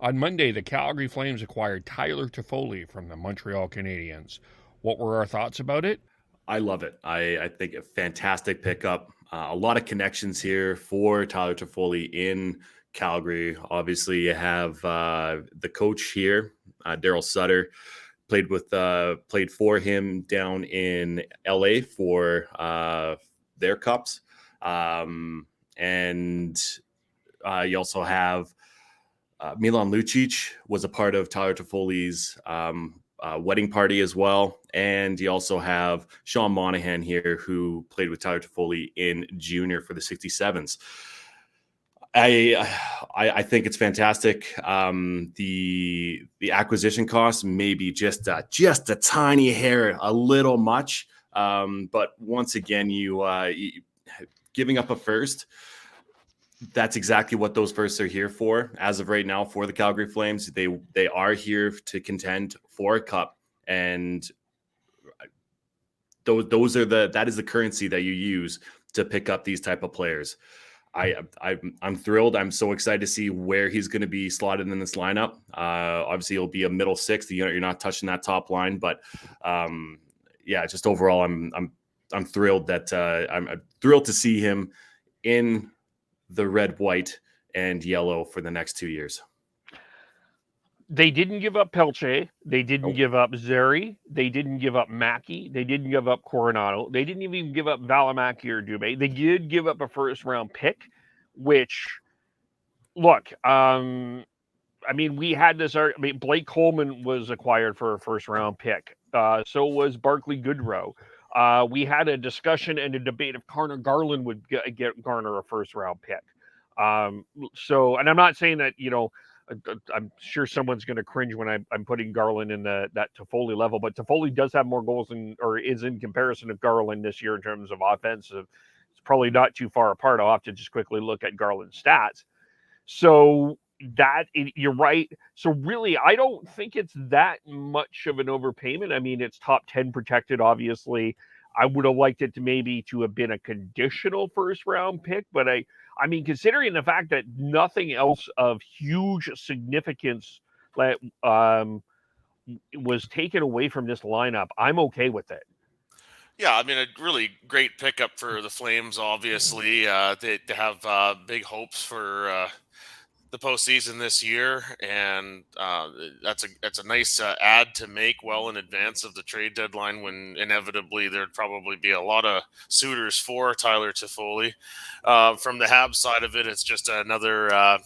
On Monday, the Calgary Flames acquired Tyler Toffoli from the Montreal Canadiens. What were our thoughts about it? I love it. I think a fantastic pickup. A lot of connections here for Tyler Toffoli in Calgary. Obviously, you have the coach here, Daryl Sutter, played for him down in LA for their cups, and you also have Milan Lucic was a part of Tyler Toffoli's wedding party as well. And you also have Sean Monahan here, who played with Tyler Toffoli in junior for the 67s. I think it's fantastic. The acquisition cost may be just a tiny hair, a little much. But once again, you giving up a first, that's exactly what those firsts are here for. As of right now, for the Calgary Flames, they are here to contend for a cup, and those are that is the currency that you use to pick up these type of players. I'm thrilled. I'm so excited to see where he's going to be slotted in this lineup. Obviously, he'll be a middle sixth. You're not touching that top line, but yeah, just overall, I'm thrilled that I'm thrilled to see him in the red, white, and yellow for the next 2 years. They didn't give up Pelche. They didn't give up Zeri. They didn't give up Mackey. They didn't give up Coronado. They didn't even give up Valimaki or Dubé. They did give up a first-round pick, which, look, I mean, we had this. I mean, Blake Coleman was acquired for a first-round pick. So was Barclay Goodrow. We had a discussion and a debate if Connor Garland would garner a first-round pick. So, and I'm not saying that, I'm sure someone's going to cringe when I'm putting Garland in that Toffoli level, but Toffoli does have more goals or is in comparison to Garland this year in terms of offensive. It's probably not too far apart. I'll have to just quickly look at Garland's stats. So you're right. So really, I don't think it's that much of an overpayment. I mean, it's top 10 protected, obviously. I would have liked it to have been a conditional first round pick, but I mean, considering the fact that nothing else of huge significance was taken away from this lineup, I'm okay with it. Yeah, I mean, a really great pickup for the Flames, obviously. They have big hopes for the postseason this year, and that's a nice ad to make well in advance of the trade deadline, when inevitably there'd probably be a lot of suitors for Tyler Toffoli. From the Habs side of it, it's just another, I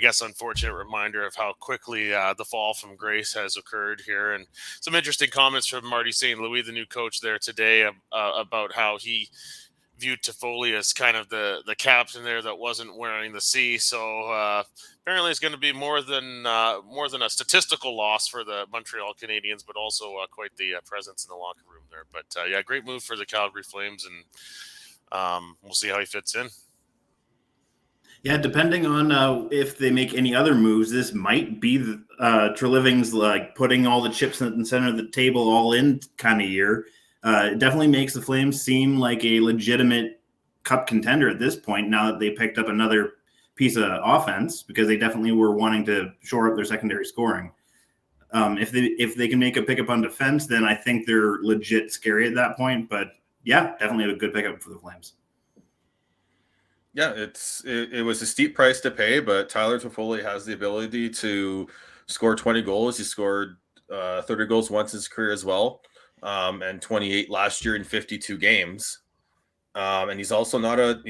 guess, unfortunate reminder of how quickly the fall from grace has occurred here. And some interesting comments from Marty St. Louis, the new coach there today, about how he viewed Toffoli as kind of the captain there that wasn't wearing the C. So apparently it's going to be more than a statistical loss for the Montreal Canadiens, but also quite the presence in the locker room there. But yeah, great move for the Calgary Flames, and we'll see how he fits in. Yeah, depending on if they make any other moves, this might be Treliving's like putting all the chips in the center of the table all in kind of year. It definitely makes the Flames seem like a legitimate cup contender at this point, now that they picked up another piece of offense, because they definitely were wanting to shore up their secondary scoring. If they can make a pickup on defense, then I think they're legit scary at that point. But yeah, definitely a good pickup for the Flames. Yeah, it was a steep price to pay, but Tyler Toffoli has the ability to score 20 goals. He scored 30 goals once in his career as well, and 28 last year in 52 games. And he's also not a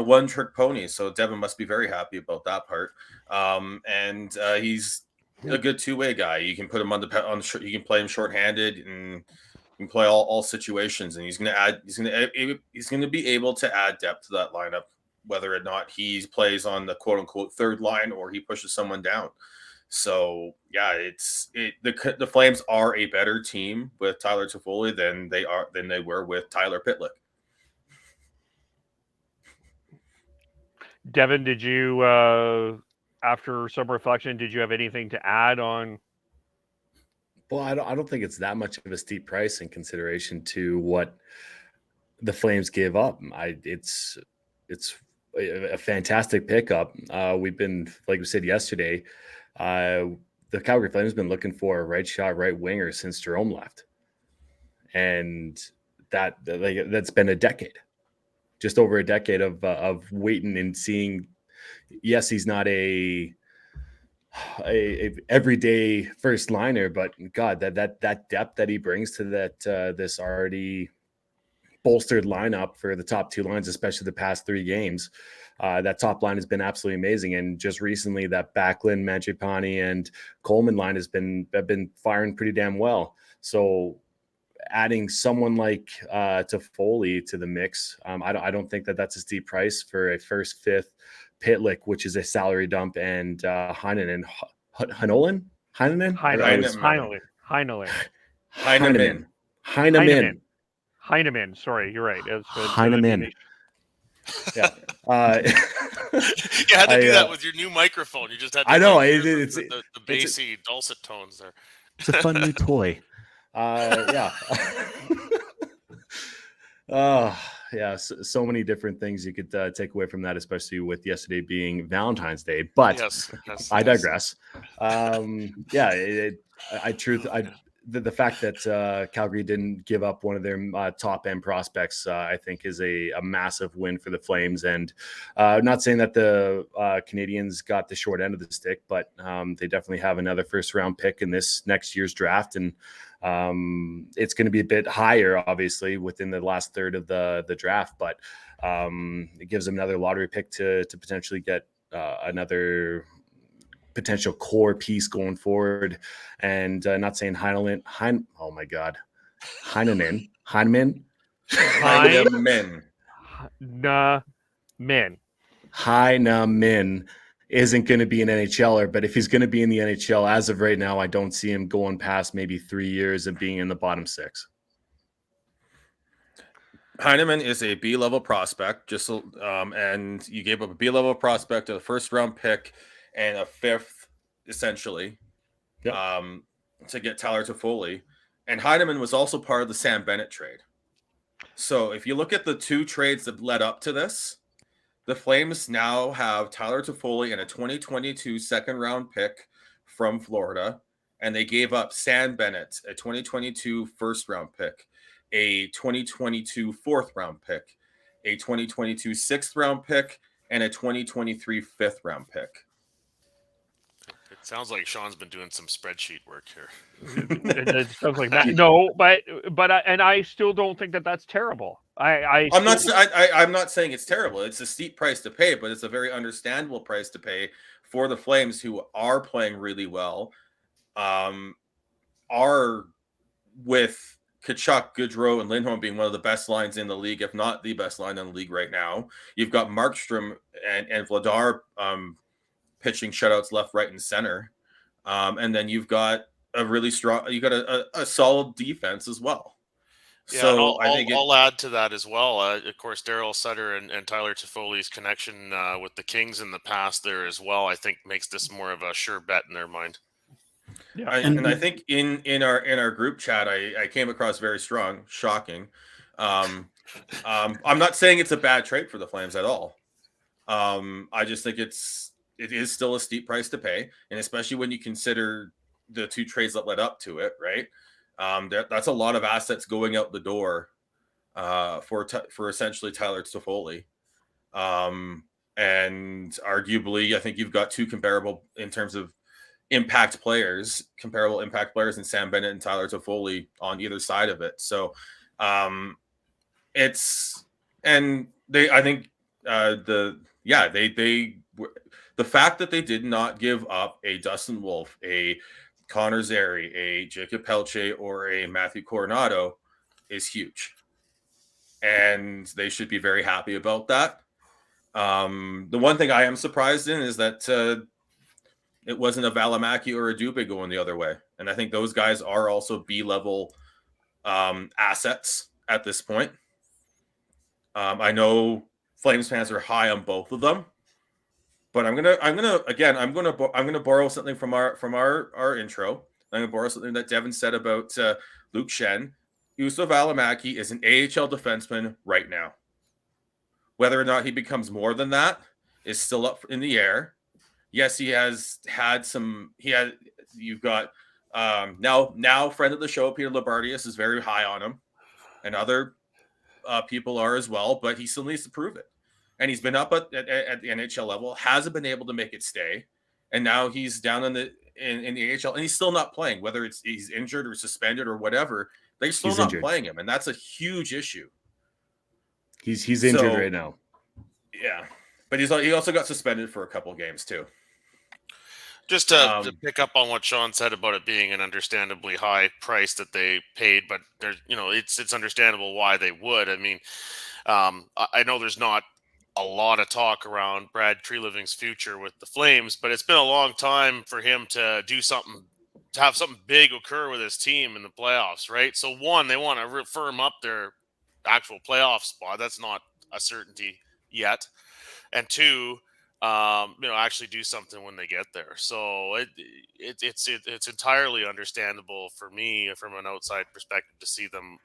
one-trick pony. So Devin must be very happy about that part. And he's a good two-way guy. You can put him you can play him shorthanded, and can play all situations, and he's going to be able to add depth to that lineup, whether or not he plays on the quote unquote third line or he pushes someone down. So yeah, the Flames are a better team with Tyler Toffoli than they were with Tyler Pitlick. Devin, did you after some reflection, did you have anything to add on? Well, I don't think it's that much of a steep price in consideration to what the Flames gave up. It's a fantastic pickup. We've been, like we said yesterday, the Calgary Flame has been looking for a right shot, right winger since Jerome left. And that's been a decade, just over a decade of waiting and seeing. Yes, he's not a everyday first liner, but God, that depth that he brings to that this already bolstered lineup for the top two lines, especially the past 3 games. That top line has been absolutely amazing, and just recently that Backlund, Mangiapane, and Coleman line have been firing pretty damn well. So adding someone like Toffoli to the mix, I don't think that's a steep price for a first, fifth Pitlick, which is a salary dump, and Heinonen. Heineman. Sorry, you're right. Heineman. Yeah. You had to do that with your new microphone. You just had to. I know. It's the bassy, dulcet tones there. It's a fun new toy. Yeah. Yeah. So many different things you could take away from that, especially with yesterday being Valentine's Day. But yes, I digress. The fact that Calgary didn't give up one of their top end prospects, I think, is a massive win for the Flames. And not saying that the Canadiens got the short end of the stick, but they definitely have another first round pick in this next year's draft. And it's going to be a bit higher, obviously, within the last third of the draft, but it gives them another lottery pick to potentially get another potential core piece going forward. And not saying Heineman. Heineman isn't going to be an NHLer, but if he's going to be in the NHL as of right now, I don't see him going past maybe 3 years of being in the bottom 6. Heineman is a B-level prospect, and you gave up a B-level prospect to the first round pick and a fifth, essentially, to get Tyler Toffoli. And Heineman was also part of the Sam Bennett trade. So if you look at the 2 trades that led up to this, the Flames now have Tyler Toffoli and a 2022 second-round pick from Florida, and they gave up Sam Bennett, a 2022 first-round pick, a 2022 fourth-round pick, a 2022 sixth-round pick, and a 2023 fifth-round pick. It sounds like Sean's been doing some spreadsheet work here. It sounds like that. No, but I still don't think that that's terrible. I'm not saying it's terrible. It's a steep price to pay, but it's a very understandable price to pay for the Flames, who are playing really well. Are with Tkachuk, Goodrow, and Lindholm being one of the best lines in the league, if not the best line in the league right now. You've got Markstrom and Vladar pitching shutouts left, right, and center. And then you've got a really strong, a solid defense as well. Yeah, so I'll add to that as well. Of course, Daryl Sutter and Tyler Toffoli's connection with the Kings in the past there as well, I think makes this more of a sure bet in their mind. Yeah, and I think in our group chat, I came across very strong, shocking. I'm not saying it's a bad trade for the Flames at all. I just think it is still a steep price to pay, and especially when you consider the 2 trades that led up to it, right? That's a lot of assets going out the door for essentially Tyler Toffoli. And arguably, I think you've got 2 comparable in terms of comparable impact players in Sam Bennett and Tyler Toffoli on either side of it. So the fact that they did not give up a Dustin Wolf, a Connor Zary, a Jacob Pelche, or a Matthew Coronado is huge. And they should be very happy about that. The one thing I am surprised in is that it wasn't a Valimaki or a Dubé going the other way. And I think those guys are also B-level assets at this point. I know Flames fans are high on both of them. But I'm gonna borrow something from our intro. I'm gonna borrow something that Devin said about Luke Shen. Juuso Valimaki is an AHL defenseman right now. Whether or not he becomes more than that is still up in the air. Yes, he has had some. You've got now friend of the show Peter Labardius is very high on him, and other people are as well. But he still needs to prove it. And he's been up at the NHL level, hasn't been able to make it stay, and now he's down in the AHL, and he's still not playing. Whether he's injured or suspended or whatever, they're still not playing him, and that's a huge issue. He's injured right now. Yeah, but he also got suspended for a couple games too. Just to pick up on what Sean said about it being an understandably high price that they paid, but there's it's understandable why they would. I mean, I know there's not a lot of talk around Brad Treliving's future with the Flames, but it's been a long time for him to do something, to have something big occur with his team in the playoffs, right? So one, they want to firm up their actual playoff spot. That's not a certainty yet. And two, actually do something when they get there. So it's entirely understandable for me from an outside perspective to see them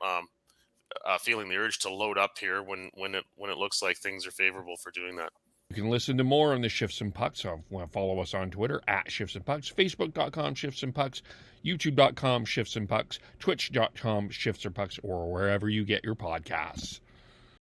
feeling the urge to load up here when it looks like things are favorable for doing that. You can listen to more on the Shifts and Pucks. Follow us on Twitter at Shifts and Pucks, Facebook.com Shifts and Pucks, YouTube.com Shifts and Pucks, Twitch.com Shifts and Pucks, or wherever you get your podcasts.